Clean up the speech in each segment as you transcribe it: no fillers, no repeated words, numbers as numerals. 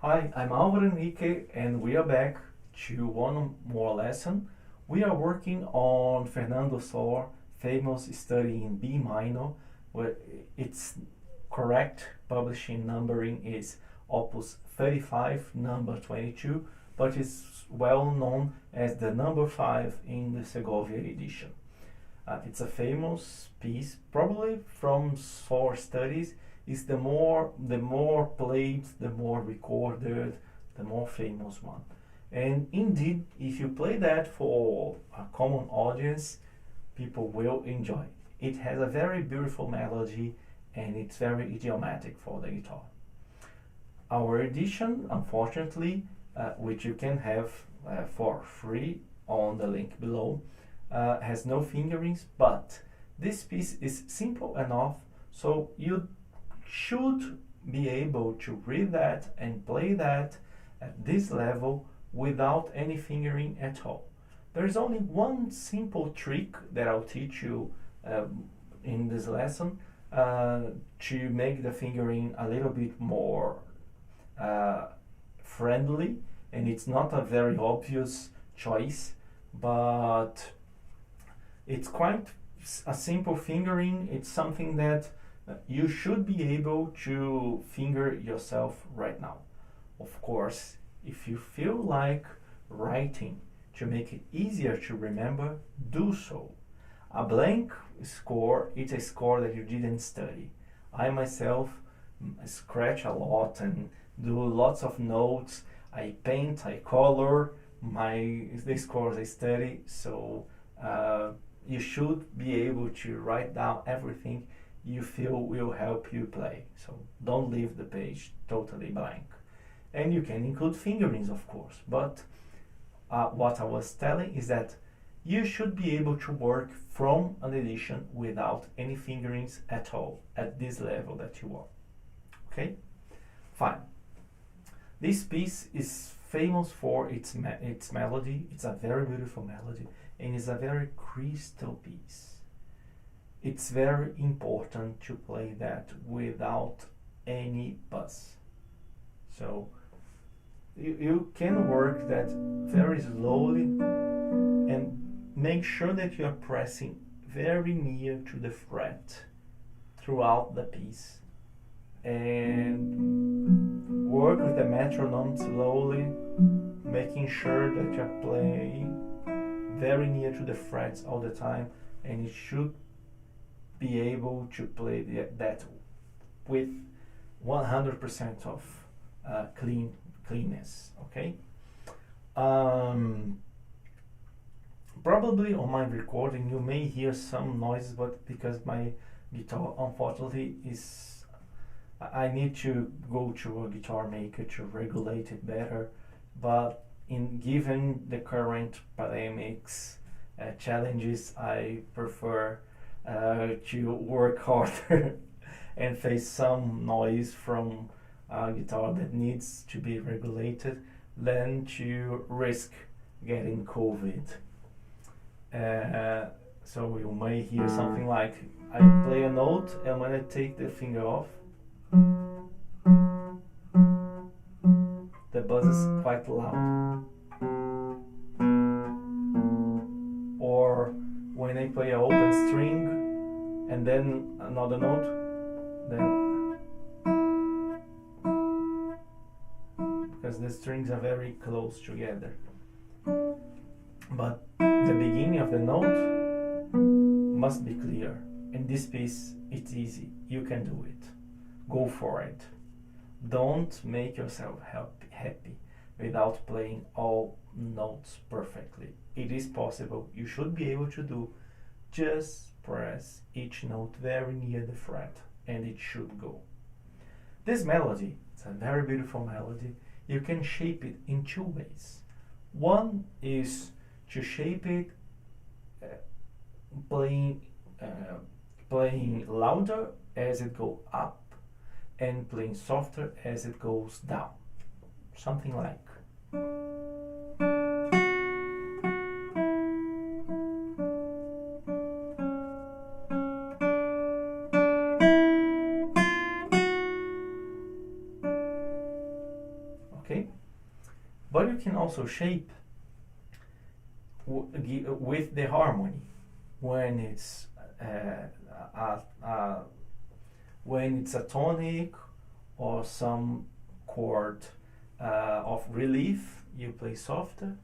Hi, I'm Alvaro Henrique, and we are back to one more lesson. We are working on Fernando Sor, famous study in B minor, where its correct publishing numbering is Opus 35, number 22, but is well known as the number 5 in the Segovia edition. It's a famous piece, probably from Sor studies. Is the more played, the more recorded, the more famous one. And indeed, if you play that for a common audience, people will enjoy. It has a very beautiful melody and it's very idiomatic for the guitar. Our edition, unfortunately, which you can have for free on the link below, has no fingerings, but this piece is simple enough so you should be able to read that and play that at this level without any fingering at all. There is only one simple trick that I'll teach you in this lesson to make the fingering a little bit more friendly, and it's not a very obvious choice, but it's quite a simple fingering. It's something that you should be able to finger yourself right now. Of course, if you feel like writing to make it easier to remember, do so. A blank score is a score that you didn't study. I myself scratch a lot and do lots of notes. I paint, I color the scores I study, so you should be able to write down everything you feel will help you play. So don't leave the page totally blank. And you can include fingerings, of course, but what I was telling is that you should be able to work from an edition without any fingerings at all at this level that you are. Okay? Fine. This piece is famous for its melody. It's a very beautiful melody and it's a very crystal piece. It's very important to play that without any buzz. So you can work that very slowly and make sure that you are pressing very near to the fret throughout the piece. And work with the metronome slowly, making sure that you are playing very near to the frets all the time, and it should be able to play that with 100% of cleanness. Okay. Probably on my recording you may hear some noises, but because my guitar unfortunately I need to go to a guitar maker to regulate it better. But given the current pandemics challenges, I prefer to work harder and face some noise from a guitar that needs to be regulated than to risk getting COVID. So you may hear something like I play a note and when I take the finger off, the buzz is quite loud. Or when I play an open string and then another note, then because the strings are very close together. But the beginning of the note must be clear. In this piece, it's easy. You can do it. Go for it. Don't make yourself happy without playing all notes perfectly. It is possible. You should be able to do. Just press each note very near the fret and it should go. This melody, it's a very beautiful melody. You can shape it in two ways. One is to shape it playing louder as it goes up and playing softer as it goes down. Something like. okay? But you can also shape with the harmony when it's a tonic or some chord of relief, you play softer,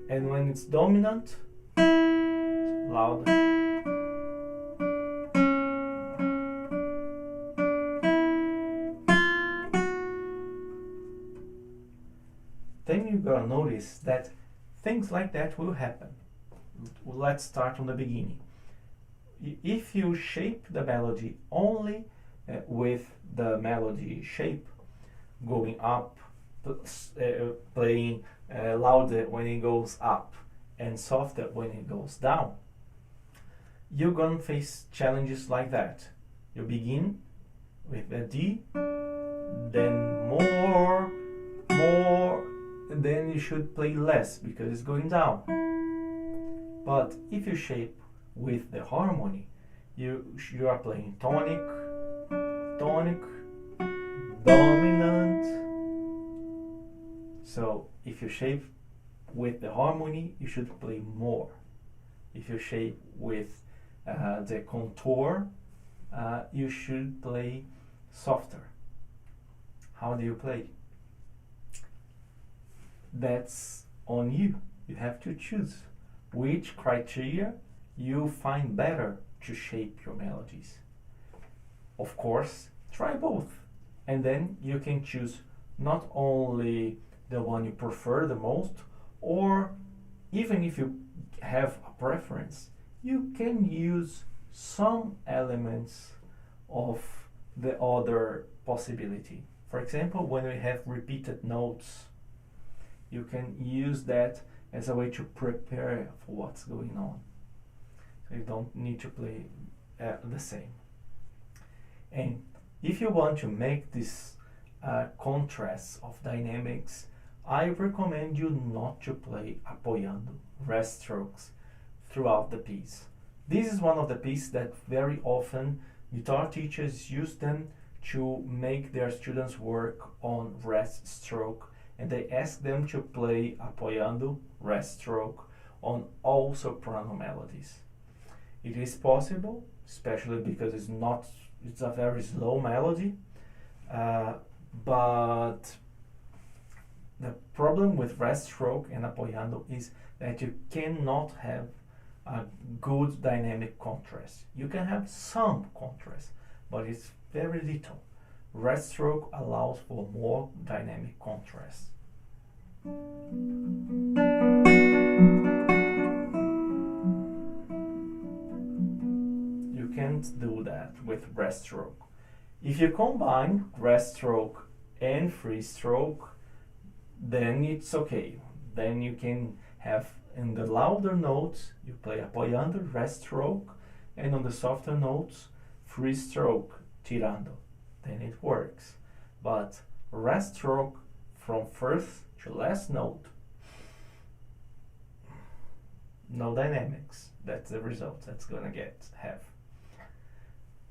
and when it's dominant, louder. Then you're gonna notice that things like that will happen. Let's start from the beginning. If you shape the melody only with the melody shape, going up, playing louder when it goes up and softer when it goes down, you're gonna face challenges like that. You begin with a D, then more, and then you should play less because it's going down. But if you shape with the harmony, you are playing tonic, dominant. So if you shape with the harmony, you should play more. If you shape with the contour, you should play softer. How do you play? That's on you. You have to choose which criteria you find better to shape your melodies. Of course, try both, and then you can choose not only the one you prefer the most, or even if you have a preference, you can use some elements of the other possibility. For example, when we have repeated notes, you can use that as a way to prepare for what's going on. So you don't need to play the same. And if you want to make this contrast of dynamics, I recommend you not to play apoiando, rest strokes, throughout the piece. This is one of the pieces that very often guitar teachers use them to make their students work on rest stroke, and they ask them to play apoiando, rest stroke, on all soprano melodies. It is possible, especially because it's a very slow melody, but the problem with rest stroke and apoiando is that you cannot have a good dynamic contrast. You can have some contrast, but it's very little. Rest stroke allows for more dynamic contrast. You can't do that with rest stroke. If you combine rest stroke and free stroke, then it's okay. Then you can have in the louder notes, you play apoiando, rest stroke, and on the softer notes, free stroke, tirando. Then it works. But rest stroke from first to last note, no dynamics. That's the result that's gonna have.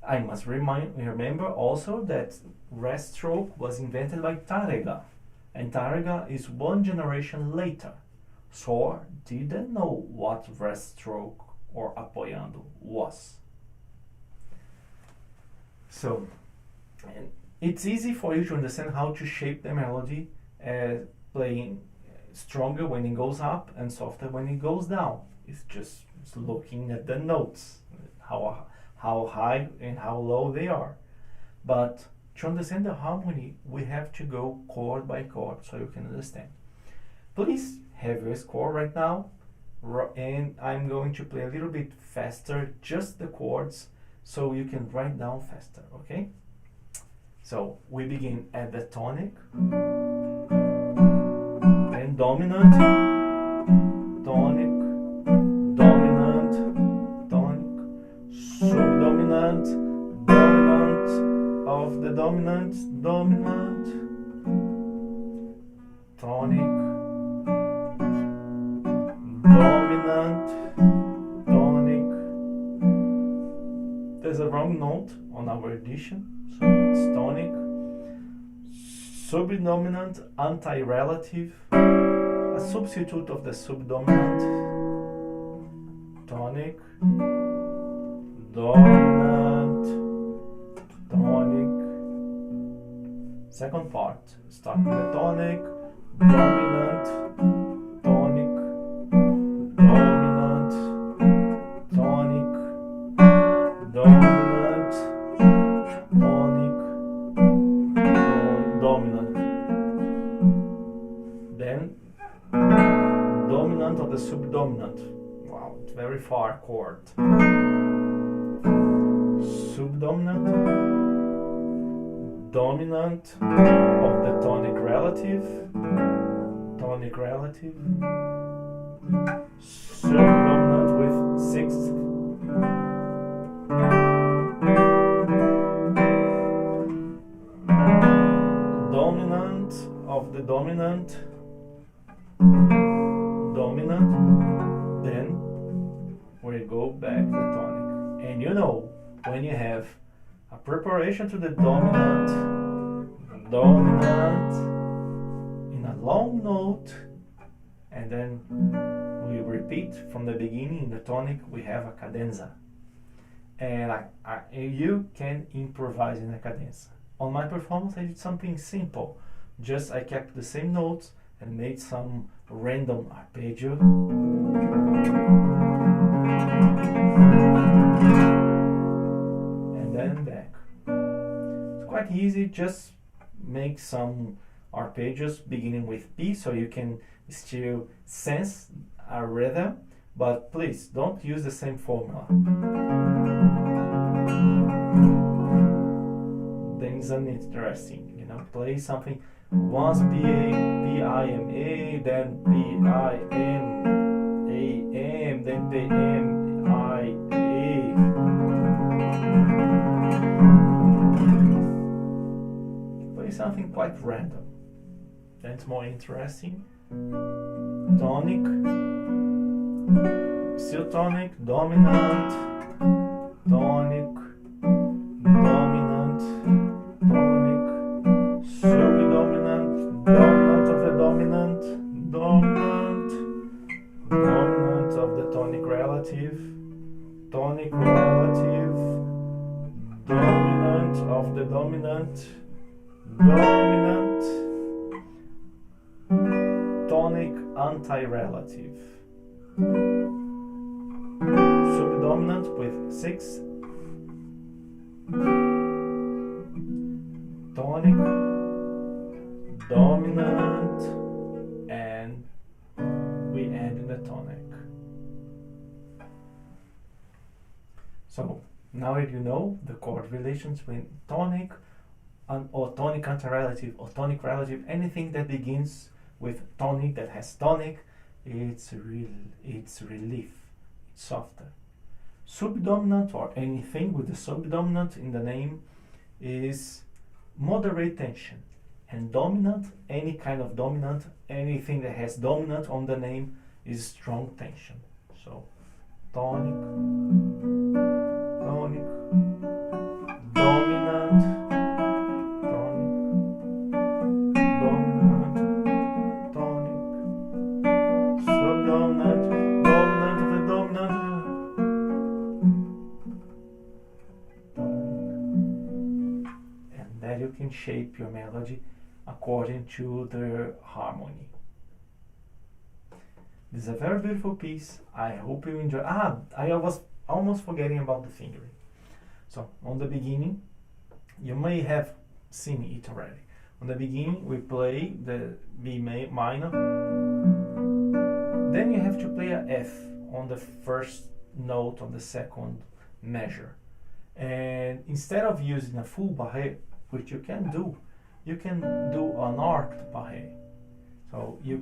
I must remember also that rest stroke was invented by Tárrega, and Tárrega is one generation later. Sor didn't know what rest stroke or apoiando was. So, and it's easy for you to understand how to shape the melody, playing stronger when it goes up and softer when it goes down. It's just looking at the notes, how high and how low they are. But to understand the harmony, we have to go chord by chord so you can understand. Please have your score right now, and I'm going to play a little bit faster, just the chords, so you can write down faster, okay? So we begin at the tonic, then dominant, tonic, dominant, tonic, subdominant, dominant of the dominant, dominant, tonic, dominant, tonic. There's a wrong note on our edition, so it's tonic, subdominant, anti-relative, a substitute of the subdominant, tonic, dominant, tonic. Second part, starting the tonic, dominant, tonic, dominant, tonic, dominant, tonic, dominant. Then dominant of the subdominant. Wow, it's very far chord. Subdominant, dominant of the tonic relative, subdominant with sixth, dominant of the dominant, then we go back to the tonic. And you know, when you have a preparation to the dominant in a long note, and then we repeat from the beginning in the tonic, we have a cadenza. And you can improvise in a cadenza. On my performance, I did something simple. Just I kept the same notes and made some random arpeggio. And then back. It's quite easy, just make some arpeggios beginning with P so you can still sense a rhythm, but please don't use the same formula. Then it's uninteresting, you know, play something once P-I-M-A, then P-I-M-A-M, then P-M-I-A. Play something quite random. Then it's more interesting. Tonic, still tonic, dominant, tonic, dominant, tonic, subdominant, dominant of the dominant, dominant, dominant of the tonic relative, dominant of the dominant, dominant, tonic anti-relative, subdominant with sixth, tonic, dominant, and we end in the tonic. So now that you know the chord relations between tonic or tonic anti-relative or tonic relative, anything that begins with tonic, that has tonic, it's relief, it's softer. Subdominant, or anything with the subdominant in the name, is moderate tension. And dominant, any kind of dominant, anything that has dominant on the name, is strong tension. So tonic, tonic, dominant, tonic, dominant, tonic, subdominant, dominant of the dominant, tonic. And then you can shape your melody according to the harmony. This is a very beautiful piece. I hope you enjoy. I was almost forgetting about the fingering. So on the beginning, you may have seen it already. On the beginning, we play the B minor. Then you have to play a F on the first note of the second measure. And instead of using a full barré, which you can do an arced barré. So you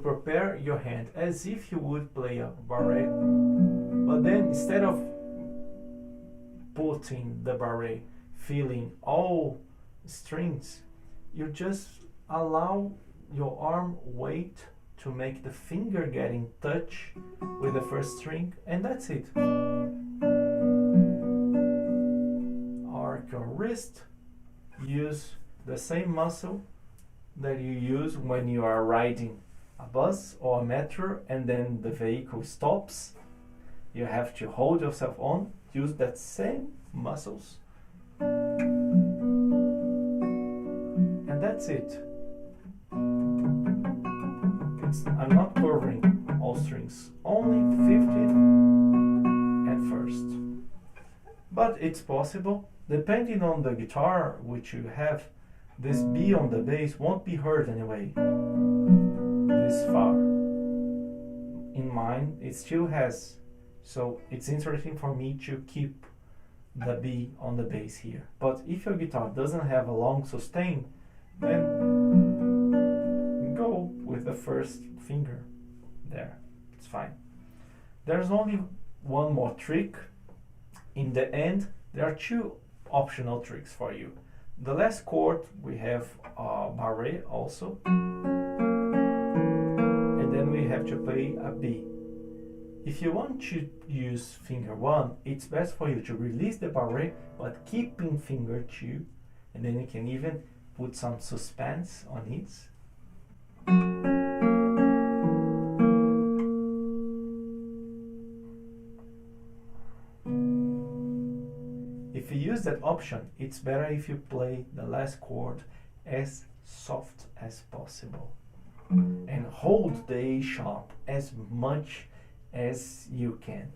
prepare your hand as if you would play a barré, but then instead of putting the barré, feeling all strings, you just allow your arm weight to make the finger get in touch with the first string, and that's it. Arc your wrist, use the same muscle that you use when you are riding a bus or a metro and then the vehicle stops. You have to hold yourself on, use that same muscles, and that's it. I'm not covering all strings, only 50th and first. But it's possible, depending on the guitar which you have, this B on the bass won't be heard anyway, this far. In mine, it still has, so it's interesting for me to keep the B on the bass here. But if your guitar doesn't have a long sustain, then go with the first finger there, it's fine. There's only one more trick. In the end, there are two optional tricks for you. The last chord, we have a barré also, and then we have to play a B. If you want to use finger 1, it's best for you to release the barré but keeping finger 2, and then you can even put some suspense on it. If you use that option, it's better if you play the last chord as soft as possible and hold the A sharp as much as you can.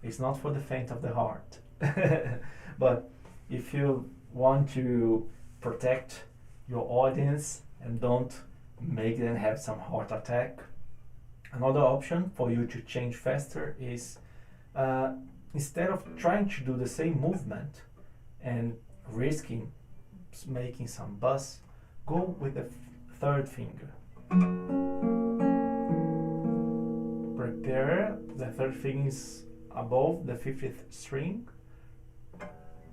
It's not for the faint of the heart. But if you want to protect your audience and don't make them have some heart attack, another option for you to change faster is instead of trying to do the same movement and risking making some buzz, go with the third finger. Prepare, the third finger is above the 50th string,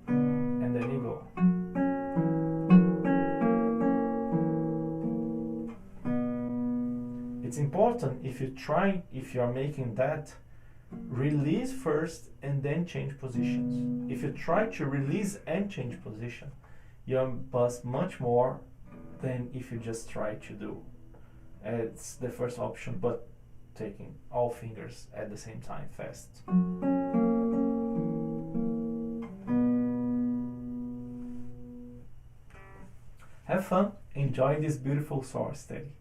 and then you go. It's important if you are making that, release first and then change positions. If you try to release and change position, you'll buzz much more than if you just try to do. It's the first option, but taking all fingers at the same time fast. Have fun, enjoy this beautiful Sor study.